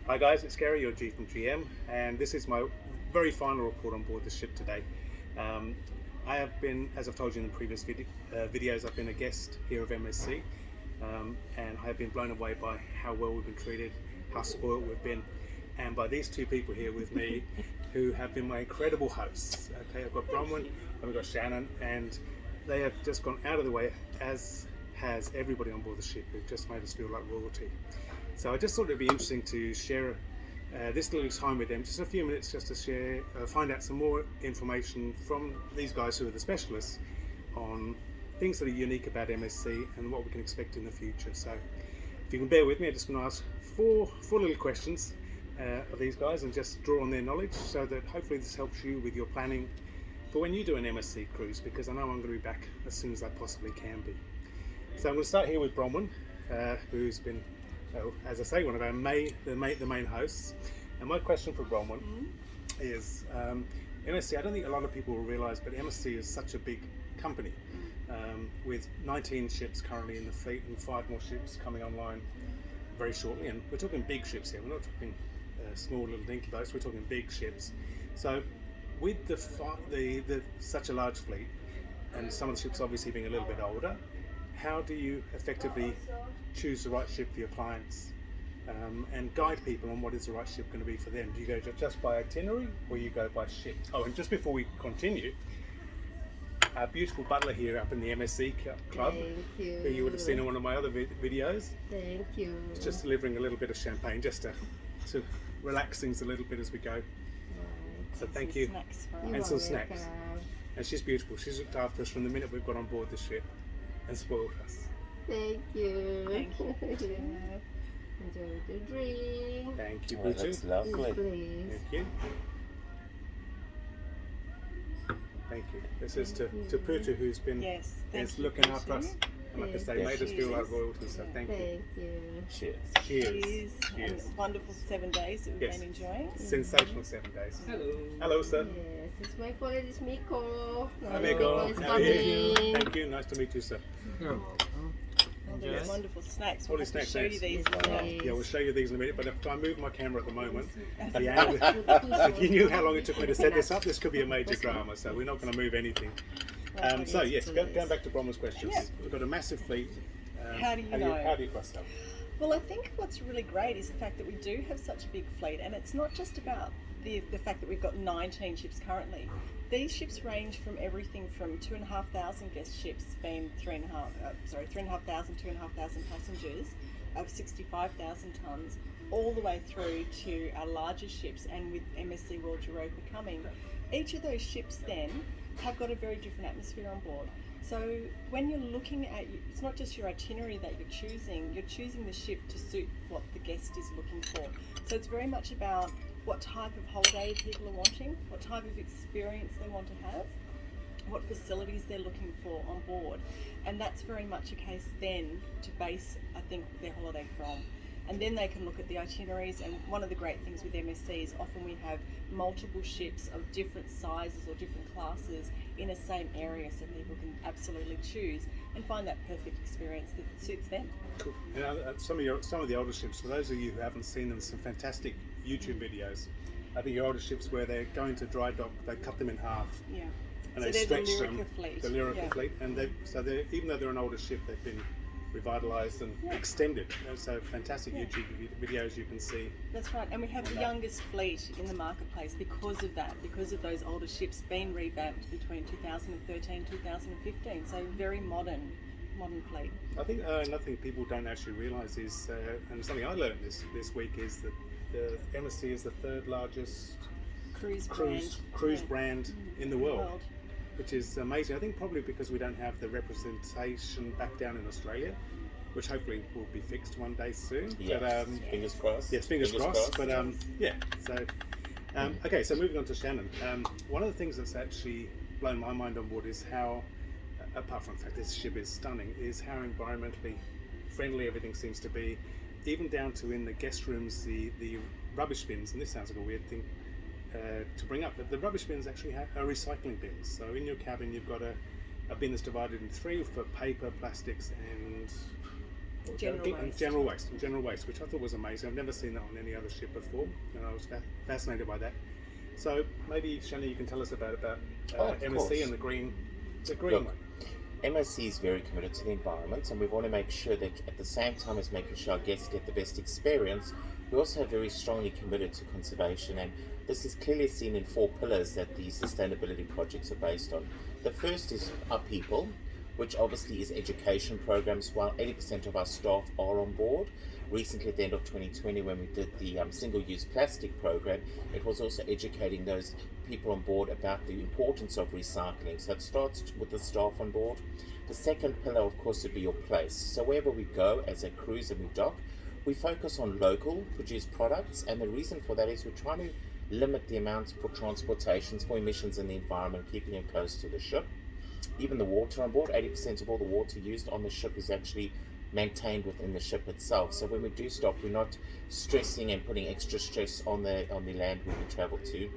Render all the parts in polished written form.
Hi guys, it's Gary, your G from GM, and this is my very final report on board the ship today. I have been, as I've told you in the previous videos, I've been a guest here of MSC, and I have been blown away by how well we've been treated, how spoiled we've been, and by these two people here with me who have been my incredible hosts. Okay, I've got Bronwyn and we've got Shannon, and they have just gone out of the way, as has everybody on board the ship, who've just made us feel like royalty. So I just thought it'd be interesting to share this little time with them, just a few minutes, just to share, find out some more information from these guys who are the specialists on things that are unique about MSC and what we can expect in the future. So if you can bear with me, I'm just going to ask four little questions of these guys and just draw on their knowledge, so that hopefully this helps you with your planning for when you do an MSC cruise, because I know I'm going to be back as soon as I possibly can be. So I'm going to start here with Bronwyn, who's been, as I say, one of our the main hosts. And my question for Bronwyn is, MSC, I don't think a lot of people will realise, but MSC is such a big company, with 19 ships currently in the fleet and 5 more ships coming online very shortly. And we're talking big ships here, we're not talking small little dinky boats, we're talking big ships. So with such a large fleet, and some of the ships obviously being a little bit older, how do you effectively choose the right ship for your clients, and guide people on what is the right ship going to be for them? Do you go just by itinerary, or you go by ship? Oh, and just before we continue, our beautiful butler here up in the MSC Club, who you would have seen in one of my other videos. Thank you. It's just delivering a little bit of champagne, just to relax things a little bit as we go. So thank you. And some snacks. And she's beautiful. She's looked after us from the minute we've got on board the ship and spoiled us. Thank you. Thank you. Enjoy the drink. Thank you, Oh, that's Buju. lovely. Please. Thank you. Thank you. This is to Putu, who's been is looking after us. And like I say, made us feel like royalty, so thank you. Thank you. Cheers. Cheers. And wonderful 7 days that we've been enjoying. Sensational 7 days. Hello, sir. Yes, it's my colleague, it's Miko. Hi, Miko. It's How are you? coming. Thank you. Nice to meet you, sir. All these wonderful snacks. All We'll these have to snacks, show you these. Yeah, we'll show you these in a minute, but if I move my camera at the moment, if you knew how long it took me to set this up, this could be a major drama, so we're not going to move anything. So yes, going back to Bronwyn's questions. Yeah. We've got a massive fleet. How do you know? How do you cross them? Well, I think what's really great is the fact that we do have such a big fleet, and it's not just about the fact that we've got 19 ships currently. These ships range from everything from 2,500 guest ships, being 3,500, 2,500 passengers of 65,000 tonnes, all the way through to our larger ships, and with MSC World Europa coming. Each of those ships then have got a very different atmosphere on board. So when you're looking at, it's not just your itinerary that you're choosing the ship to suit what the guest is looking for. So it's very much about what type of holiday people are wanting, what type of experience they want to have, what facilities they're looking for on board. And that's very much a case then to base, I think, their holiday from. And then they can look at the itineraries, and one of the great things with MSC is often we have multiple ships of different sizes or different classes in a same area, so people can absolutely choose and find that perfect experience that suits them. Cool. You know, some of the older ships, for those of you who haven't seen them, some fantastic YouTube videos. I think your older ships, where they're going to dry dock, they cut them in half. Yeah. And So they they're the stretch them. Lyrica fleet. The Lyrica Yeah. fleet, and even though they're an older ship, they've been revitalised and extended. So fantastic YouTube videos you can see. That's right, and we have the youngest fleet in the marketplace because of that, because of those older ships being revamped between 2013 and 2015. So very modern fleet. I think another thing people don't actually realise is, and something I learned this week, is that the MSC is the 3rd largest cruise brand in the world, which is amazing. I think probably because we don't have the representation back down in Australia, which hopefully will be fixed one day soon. Yes. But, Fingers crossed. yes, fingers crossed. But yeah, so okay. So moving on to Shannon. One of the things that's actually blown my mind on board is how, apart from the fact this ship is stunning, is how environmentally friendly everything seems to be, even down to in the guest rooms, the rubbish bins. And this sounds like a weird thing to bring up, but the rubbish bins actually are recycling bins. So in your cabin you've got a bin that's divided in 3 for paper, plastics and General waste. General waste, which I thought was amazing. I've never seen that on any other ship before, and I was fascinated by that. So maybe Shani, you can tell us about MSC course. and the green Look, one. MSC is very committed to the environment, and we want to make sure that at the same time as making sure our guests get the best experience, we also are very strongly committed to conservation, and this is clearly seen in 4 pillars that the sustainability projects are based on. The first is our people, which obviously is education programs. While 80% of our staff are on board, recently at the end of 2020 when we did the single-use plastic program, it was also educating those people on board about the importance of recycling. So it starts with the staff on board. The second pillar, of course, would be your place. So wherever we go as a cruise and we dock, we focus on local produced products, and the reason for that is we're trying to limit the amount for transportations, for emissions in the environment, keeping it close to the ship. Even the water on board, 80% of all the water used on the ship is actually maintained within the ship itself. So when we do stop, we're not stressing and putting extra stress on the land where we travel to.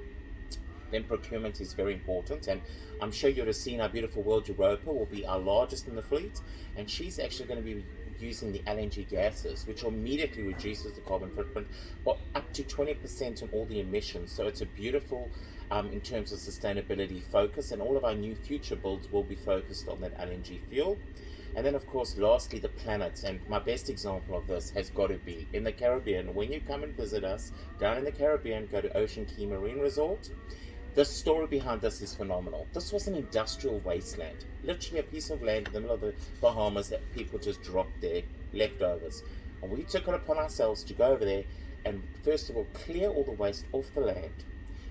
Then procurement is very important, and I'm sure you'd have seen our beautiful World Europa will be our largest in the fleet, and she's actually going to be using the LNG gases, which immediately reduces the carbon footprint by up to 20% on all the emissions. So it's a beautiful in terms of sustainability focus, and all of our new future builds will be focused on that LNG fuel. And then of course lastly the planet, and my best example of this has got to be in the Caribbean. When you come and visit us down in the Caribbean, go to Ocean Key Marine Resort. The story behind this is phenomenal. This was an industrial wasteland, literally a piece of land in the middle of the Bahamas that people just dropped their leftovers. And we took it upon ourselves to go over there and first of all clear all the waste off the land,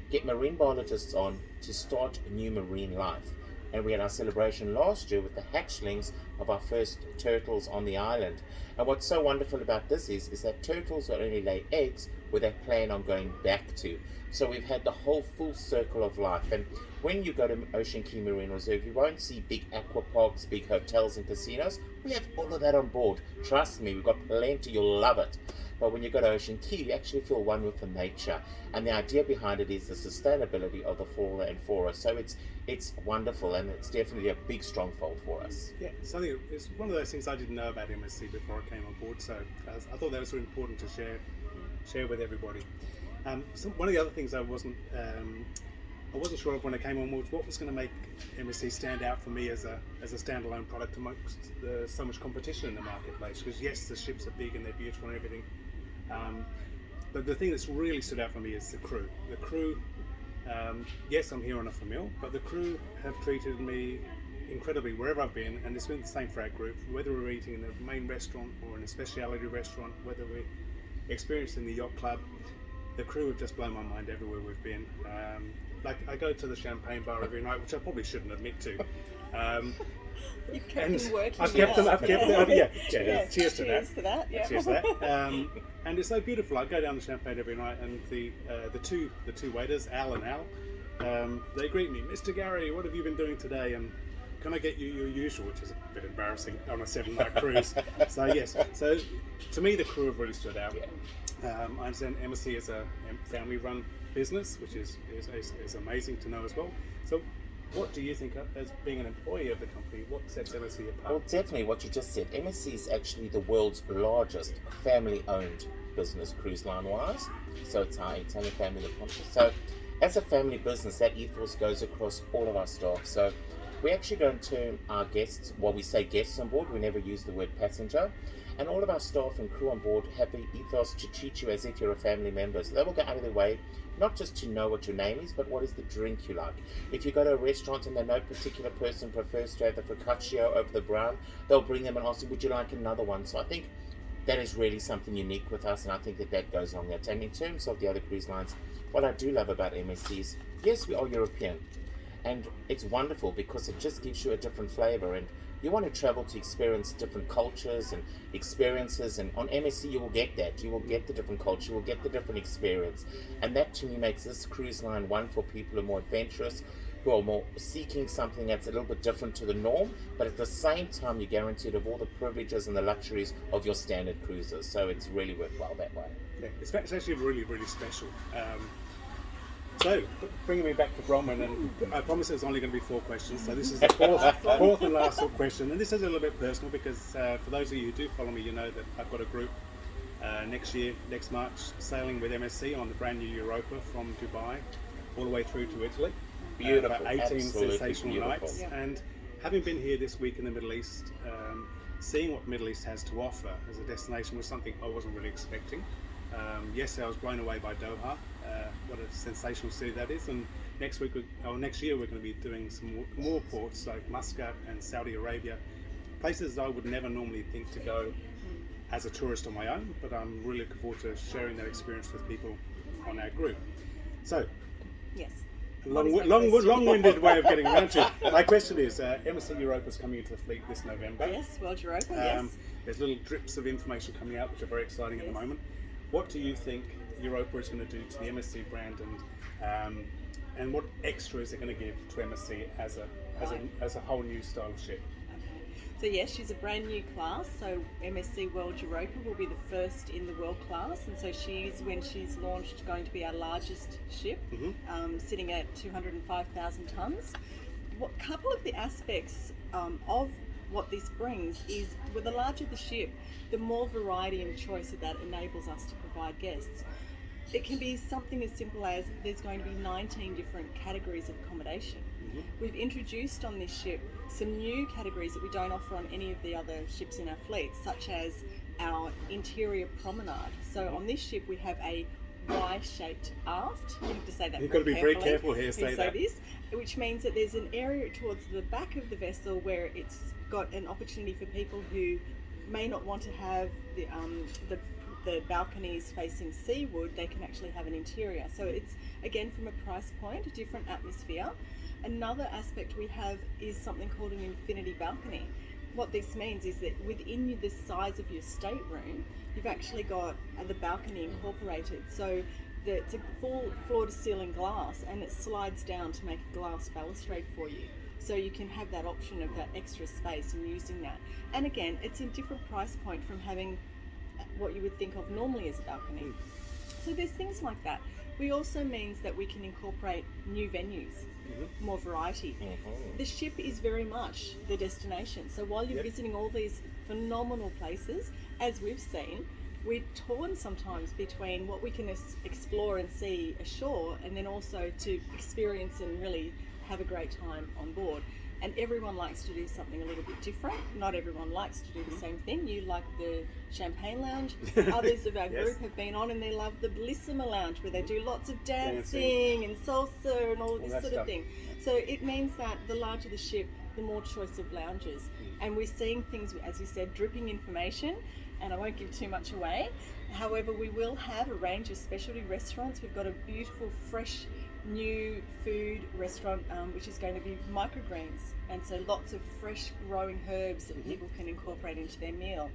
get marine biologists on to start a new marine life. And we had our celebration last year with the hatchlings of our first turtles on the island. And what's so wonderful about this is that turtles not only lay eggs where they plan on going back to. So we've had the whole full circle of life. And when you go to Ocean Key Marine Reserve, you won't see big aqua parks, big hotels and casinos. We have all of that on board. Trust me, we've got plenty, you'll love it. But when you go to Ocean Key, you actually feel one with the nature. And the idea behind it is the sustainability of the fauna and flora. So it's wonderful, and it's definitely a big stronghold for us. Yeah, it's one of those things I didn't know about MSC before I came on board, so I thought that was really important to share with everybody. One of the other things I wasn't sure of when I came on was what was going to make MSC stand out for me as a standalone product amongst so much competition in the marketplace. Because yes, the ships are big and they're beautiful and everything, but the thing that's really stood out for me is the crew. The crew, yes, I'm here on a famille, but the crew have treated me incredibly wherever I've been, and it's been the same for our group. Whether we're eating in the main restaurant or in a specialty restaurant, whether we're experienced in the yacht club, the crew have just blown my mind everywhere we've been. Like I go to the champagne bar every night, which I probably shouldn't admit to. You've kept them working. I've kept them. Yeah. Cheers to Cheers to that. Yeah. Cheers to that. And it's so beautiful. I go down the champagne every night, and the two waiters, Al and Al, they greet me, Mr. Gary, what have you been doing today? And can I get you your usual, which is a bit embarrassing on a 7-night cruise. So yes. So to me, the crew have really stood out. I understand MSC is a family-run business, which is amazing to know as well. So what do you think, as being an employee of the company, what sets MSC apart? Well, definitely what you just said. MSC is actually the world's largest family-owned business, cruise line-wise. So it's our Italian family that comes. So as a family business, that ethos goes across all of our staff. So we actually don't term our guests, well, we say guests on board, we never use the word passenger. And all of our staff and crew on board have the ethos to treat you as if you're a family member. So they will go out of their way, not just to know what your name is, but what is the drink you like. If you go to a restaurant and no particular person prefers to have the focaccia over the brown, they'll bring them and ask you, would you like another one? So I think that is really something unique with us, and I think that goes on that. And in terms of the other cruise lines, what I do love about MSC is, yes, we are European, and it's wonderful because it just gives you a different flavor, and you want to travel to experience different cultures and experiences, and on MSC you will get that. You will get the different culture, you will get the different experience, and that to me makes this cruise line one for people who are more adventurous, who are more seeking something that's a little bit different to the norm, but at the same time you're guaranteed of all the privileges and the luxuries of your standard cruises. So it's really worthwhile that way. Yeah, it's actually really, really special. So, bringing me back to Bronwyn, and I promise it's only going to be 4 questions. So this is the fourth and last question, and this is a little bit personal because for those of you who do follow me, you know that I've got a group next March, sailing with MSC on the brand new Europa from Dubai all the way through to Italy. Beautiful, about 18 absolutely sensational beautiful. nights. Yeah. And having been here this week in the Middle East, seeing what the Middle East has to offer as a destination was something I wasn't really expecting. Yes, I was blown away by Doha. What a sensational city that is. And next year we're going to be doing some more ports like Muscat and Saudi Arabia, places that I would never normally think to go as a tourist on my own, but I'm really looking forward to sharing that experience with people on our group. So, Yes. long-winded way of getting around to it. My question is, MSC Europa is coming into the fleet this November. Yes, World Europa, yes. There's little drips of information coming out which are very exciting at the Yes. moment. What do you think Europa is going to do to the MSC brand, and what extra is it going to give to MSC as a whole new style of ship? So yes, she's a brand new class. So MSC World Europa will be the first in the world class, and so when she's launched, going to be our largest ship, sitting at 205,000 tonnes. What couple of the aspects of what this brings is, with the larger the ship, the more variety and choice that enables us to provide guests. It can be something as simple as there's going to be 19 different categories of accommodation. We've introduced on this ship some new categories that we don't offer on any of the other ships in our fleet, such as our interior promenade. So on this ship we have a Y-shaped aft. You have to say that. You've got to be very careful here. Say that. This, which means that there's an area towards the back of the vessel where it's got an opportunity for people who may not want to have the balconies facing seaward. They can actually have an interior. So it's, again, from a price point, a different atmosphere. Another aspect we have is something called an infinity balcony. What this means is that within the size of your stateroom, you've actually got the balcony incorporated. So it's a full floor-to-ceiling glass, and it slides down to make a glass balustrade for you. So you can have that option of that extra space and using that. And again, it's a different price point from having what you would think of normally as a balcony. So there's things like that. We also means that we can incorporate new venues, more variety. The ship is very much the destination. So while you're visiting all these phenomenal places, as we've seen, we're torn sometimes between what we can explore and see ashore, and then also to experience and really have a great time on board. And everyone likes to do something a little bit different. Not everyone likes to do the same thing. You like the champagne lounge. Others of our group have been on and they love the Bellissima lounge, where they do lots of dancing and salsa and all this sort of thing. So it means that the larger the ship, the more choice of lounges. And we're seeing things, as you said, dripping information, and I won't give too much away. However, we will have a range of specialty restaurants. We've got a beautiful, fresh, new food restaurant which is going to be microgreens, and so lots of fresh growing herbs that people can incorporate into their meal.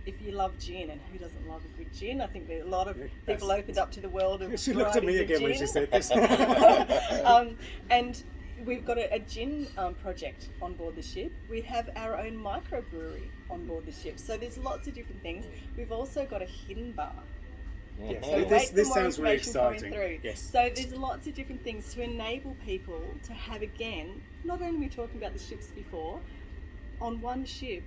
If you love gin, and who doesn't love a good gin? I think that a lot of people opened up to the world of She looked at me again when she said this. And we've got a gin project on board the ship. We have our own microbrewery on board the ship. So there's lots of different things. We've also got a hidden bar. Yes. So This sounds really exciting. Yes. So there's lots of different things to enable people to have, again, not only we talking about the ships before, on one ship,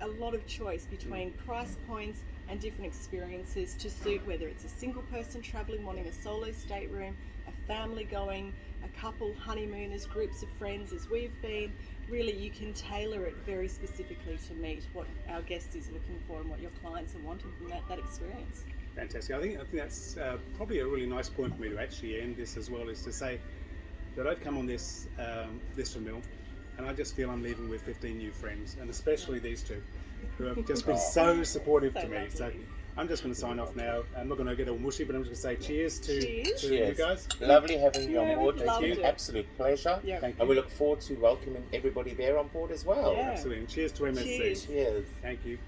a lot of choice between price points and different experiences to suit whether it's a single person travelling wanting a solo stateroom, a family going, a couple honeymooners, groups of friends as we've been. Really, you can tailor it very specifically to meet what our guest is looking for and what your clients are wanting from that experience. Fantastic. I think that's probably a really nice point for me to actually end this as well, is to say that I've come on this renewal, and I just feel I'm leaving with 15 new friends, and especially these two, who have just been so supportive to me. lovely. So I'm just going to sign off now. I'm not going to get all mushy, but I'm just going to say cheers to you guys. Lovely having you on board. we've It's loved been it. an absolute pleasure. Yeah. Thank And you. we look forward to welcoming everybody there on board as well. Yeah. Absolutely. And cheers to MSC. Cheers. Cheers. Thank you.